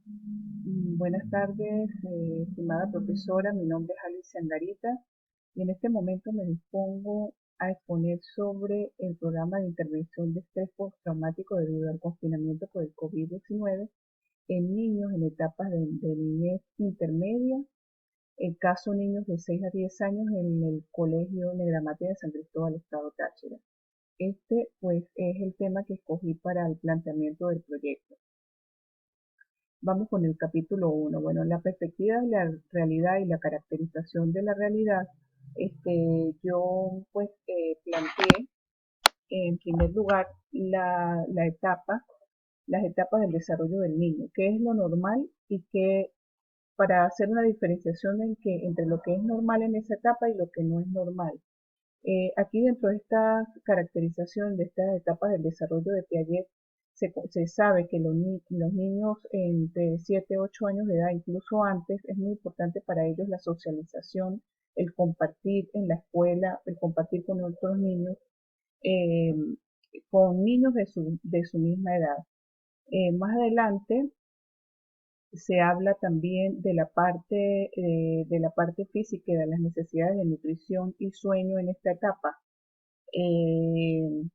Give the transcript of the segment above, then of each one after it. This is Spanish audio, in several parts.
Buenas tardes, estimada profesora. Mi nombre es Alicia Angarita y en este momento me dispongo a exponer sobre el programa de intervención de estrés postraumático debido al confinamiento por el COVID-19 en niños en etapas de niñez intermedia, el caso niños de 6 a 10 años en el Colegio Negramatea de San Cristóbal, Estado Táchira. Este, pues, es el tema que escogí para el planteamiento del proyecto. Vamos con el capítulo 1. Bueno, la perspectiva de la realidad y la caracterización de la realidad, yo pues planteé en primer lugar las etapas del desarrollo del niño, qué es lo normal y qué, para hacer una diferenciación entre lo que es normal en esa etapa y lo que no es normal. Aquí dentro de esta caracterización de estas etapas del desarrollo de Piaget, se sabe que los niños entre 7 y 8 años de edad, incluso antes, es muy importante para ellos la socialización, el compartir en la escuela, el compartir eh, con niños de su misma edad. Más adelante se habla también de la parte física y de las necesidades de nutrición y sueño en esta etapa. Eh,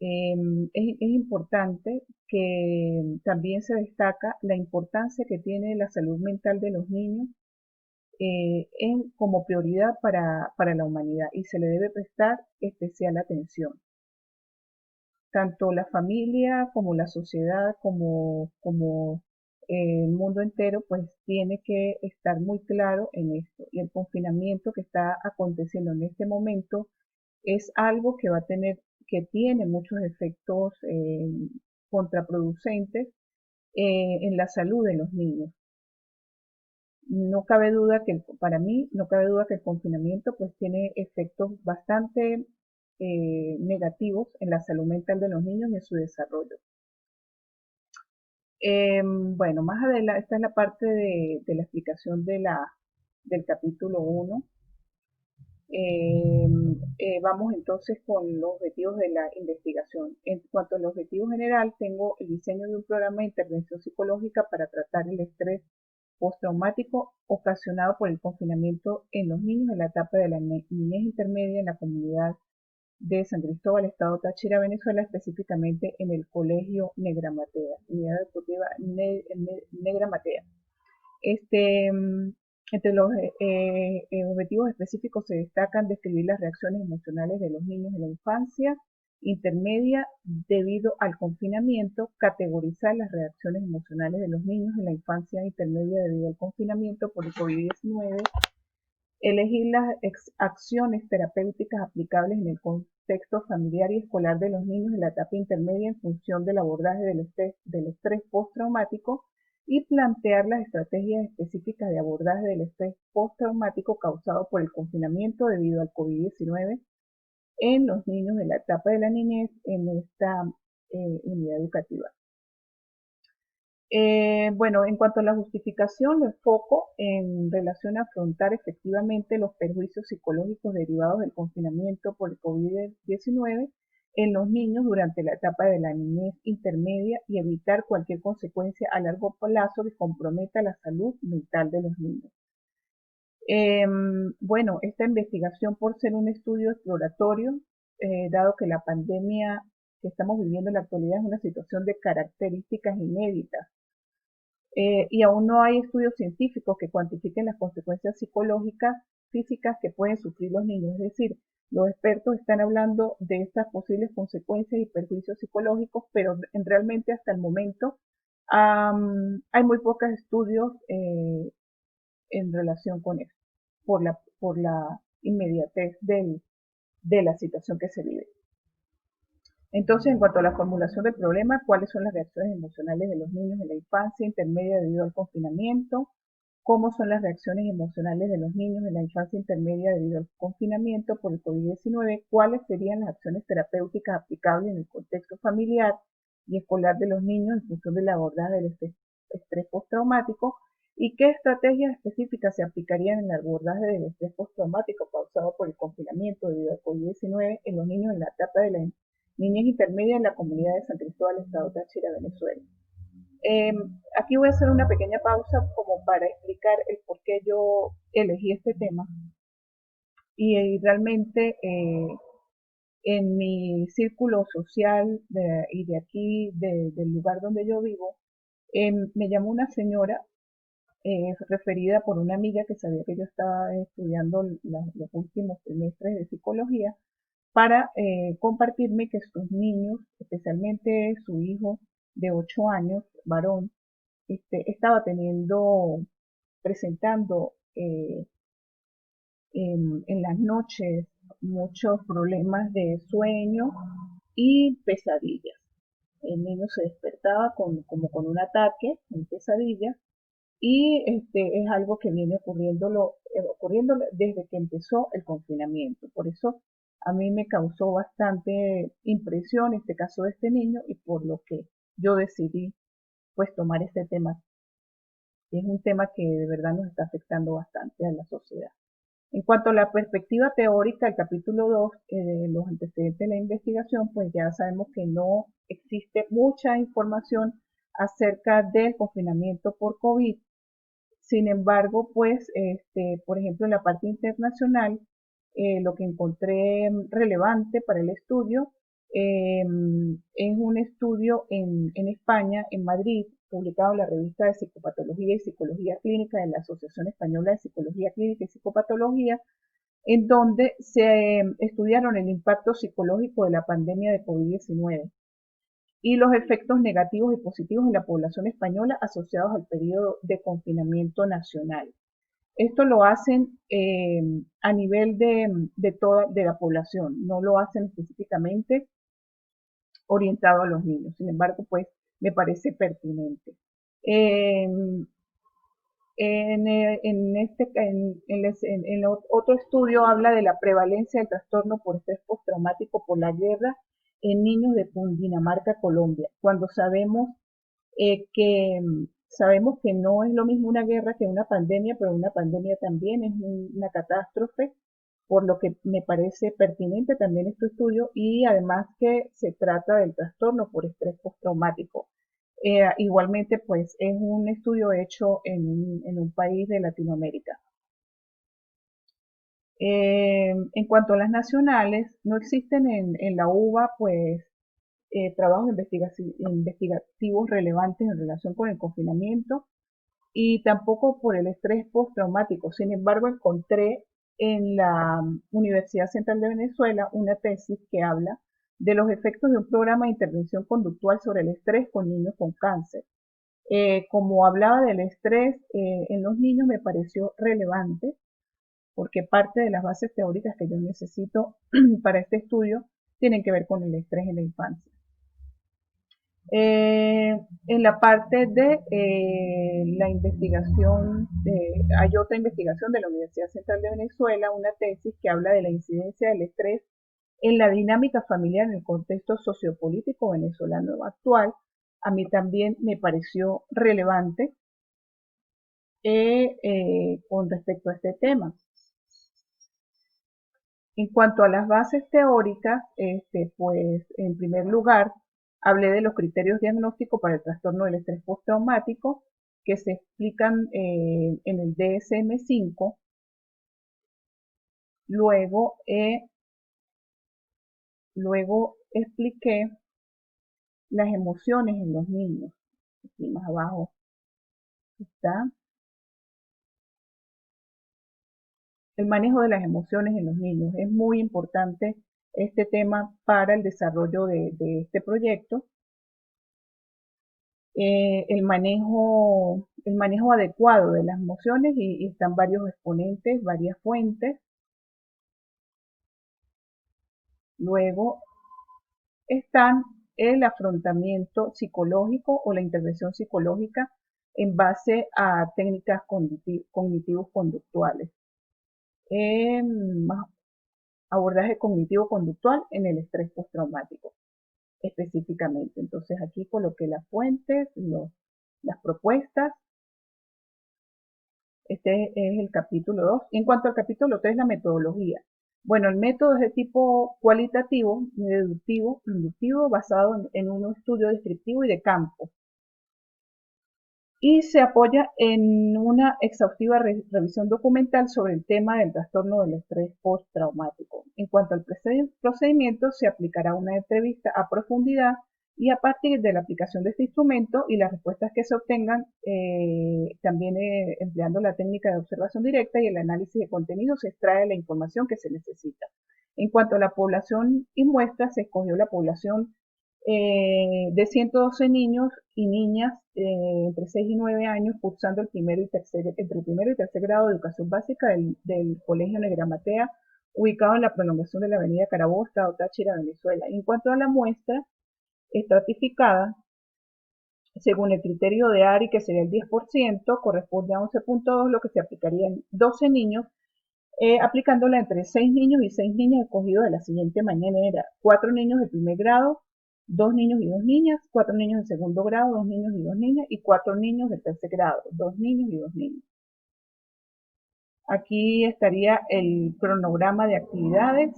es importante que también se destaca la importancia que tiene la salud mental de los niños como prioridad para la humanidad y se le debe prestar especial atención. Tanto la familia como la sociedad como el mundo entero pues tiene que estar muy claro en esto. Y el confinamiento que está aconteciendo en este momento es algo que tiene muchos efectos contraproducentes en la salud de los niños. No cabe duda para mí, no cabe duda que el confinamiento pues tiene efectos bastante negativos en la salud mental de los niños y en su desarrollo. Bueno, más adelante, esta es la parte de la explicación del capítulo 1. Vamos entonces con los objetivos de la investigación. En cuanto al objetivo general, tengo el diseño de un programa de intervención psicológica para tratar el estrés postraumático ocasionado por el confinamiento en los niños en la etapa de la niñez intermedia en la comunidad de San Cristóbal, Estado Táchira, Venezuela, específicamente en el Colegio Negramatea, Unidad Deportiva Negramatea. Este, entre los objetivos específicos se destacan describir las reacciones emocionales de los niños en la infancia intermedia debido al confinamiento, categorizar las reacciones emocionales de los niños en la infancia intermedia debido al confinamiento por el COVID-19, elegir las acciones terapéuticas aplicables en el contexto familiar y escolar de los niños en la etapa intermedia en función del abordaje del estrés postraumático y plantear las estrategias específicas de abordaje del estrés postraumático causado por el confinamiento debido al COVID-19 en los niños de la etapa de la niñez en esta unidad educativa. Bueno, en cuanto a la justificación, lo enfoco en relación a afrontar efectivamente los perjuicios psicológicos derivados del confinamiento por el COVID-19 en los niños durante la etapa de la niñez intermedia y evitar cualquier consecuencia a largo plazo que comprometa la salud mental de los niños. Bueno, esta investigación, por ser un estudio exploratorio, dado que la pandemia que estamos viviendo en la actualidad es una situación de características inéditas, y aún no hay estudios científicos que cuantifiquen las consecuencias psicológicas, físicas que pueden sufrir los niños. Es decir, los expertos están hablando de estas posibles consecuencias y perjuicios psicológicos, pero realmente hasta el momento hay muy pocos estudios en relación con eso, por la inmediatez de la situación que se vive. Entonces, en cuanto a la formulación del problema, ¿cuáles son las reacciones emocionales de los niños en la infancia intermedia debido al confinamiento? ¿Cómo son las reacciones emocionales de los niños en la infancia intermedia debido al confinamiento por el COVID-19? ¿Cuáles serían las acciones terapéuticas aplicables en el contexto familiar y escolar de los niños en función de la abordaje del estrés postraumático? ¿Y qué estrategias específicas se aplicarían en el abordaje del estrés postraumático causado por el confinamiento debido al COVID-19 en los niños en la etapa de la niñez intermedia en la comunidad de San Cristóbal, Estado Táchira, Venezuela? Eh, Aquí voy a hacer una pequeña pausa como para explicar el por qué yo elegí este tema y realmente en mi círculo social y de aquí, del lugar donde yo vivo, me llamó una señora referida por una amiga que sabía que yo estaba estudiando los últimos trimestres de psicología para compartirme que sus niños, especialmente su hijo de 8 años, varón, estaba presentando en las noches muchos problemas de sueño y pesadillas. El niño se despertaba como con un ataque, en pesadilla, y es algo que viene ocurriendo desde que empezó el confinamiento. Por eso a mí me causó bastante impresión este caso de este niño y por lo que yo decidí pues tomar este tema. Es un tema que de verdad nos está afectando bastante a la sociedad. En cuanto a la perspectiva teórica, el capítulo 2 de los antecedentes de la investigación, pues ya sabemos que no existe mucha información acerca del confinamiento por COVID. Sin embargo, pues, por ejemplo, en la parte internacional, lo que encontré relevante para el estudio es un estudio en España, en Madrid, publicado en la revista de Psicopatología y Psicología Clínica de la Asociación Española de Psicología Clínica y Psicopatología, en donde se estudiaron el impacto psicológico de la pandemia de COVID-19 y los efectos negativos y positivos en la población española asociados al periodo de confinamiento nacional. Esto lo hacen a nivel de toda de la población, no lo hacen específicamente orientado a los niños. Sin embargo, pues me parece pertinente. Eh, en otro estudio habla de la prevalencia del trastorno por estrés postraumático por la guerra en niños de Cundinamarca, Colombia, cuando sabemos que no es lo mismo una guerra que una pandemia, pero una pandemia también es una catástrofe, por lo que me parece pertinente también este estudio y además que se trata del trastorno por estrés postraumático. Igualmente, pues es un estudio hecho en un país de Latinoamérica. En cuanto a las nacionales, no existen en la UBA, pues, trabajos investigativos relevantes en relación con el confinamiento y tampoco por el estrés postraumático. Sin embargo, encontré en la Universidad Central de Venezuela una tesis que habla de los efectos de un programa de intervención conductual sobre el estrés con niños con cáncer. Como hablaba del estrés en los niños, me pareció relevante porque parte de las bases teóricas que yo necesito para este estudio tienen que ver con el estrés en la infancia. En la parte de la investigación, hay otra investigación de la Universidad Central de Venezuela, una tesis que habla de la incidencia del estrés en la dinámica familiar en el contexto sociopolítico venezolano actual. A mí también me pareció relevante con respecto a este tema. En cuanto a las bases teóricas, pues en primer lugar hablé de los criterios diagnósticos para el trastorno del estrés postraumático que se explican en el DSM-5. Luego, luego expliqué las emociones en los niños. Aquí más abajo está el manejo de las emociones en los niños. Es muy importante este tema para el desarrollo de este proyecto. El manejo adecuado de las emociones y están varios exponentes, varias fuentes. Luego están el afrontamiento psicológico o la intervención psicológica en base a técnicas cognitivos conductuales. Abordaje cognitivo conductual en el estrés postraumático específicamente. Entonces aquí coloqué las fuentes, las propuestas. Este es el capítulo 2. En cuanto al capítulo 3, la metodología. Bueno, el método es de tipo cualitativo, deductivo, inductivo, basado en un estudio descriptivo y de campo. y se apoya en una exhaustiva revisión documental sobre el tema del trastorno del estrés postraumático. En cuanto al procedimiento, se aplicará una entrevista a profundidad y a partir de la aplicación de este instrumento y las respuestas que se obtengan, también empleando la técnica de observación directa y el análisis de contenido, se extrae la información que se necesita. En cuanto a la población y muestras, se escogió la población de 112 niños y niñas entre 6 y 9 años cursando entre el primero y tercer grado de educación básica del Colegio Negra Matea, ubicado en la prolongación de la avenida Carabobo, Estado Táchira, Venezuela. En cuanto a la muestra estratificada, según el criterio de ARI, que sería el 10%, corresponde a 11.2, lo que se aplicaría en 12 niños, aplicándola entre 6 niños y 6 niñas escogidos de la siguiente manera: 4 niños de primer grado, 2 niños y 2 niñas, 4 niños de segundo grado, 2 niños y 2 niñas, y 4 niños de tercer grado, 2 niños y 2 niñas. Aquí estaría el cronograma de actividades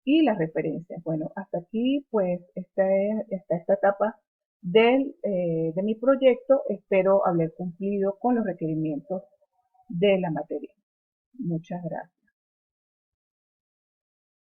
y las referencias. Bueno, hasta aquí pues está esta etapa de mi proyecto. Espero haber cumplido con los requerimientos de la materia. Muchas gracias.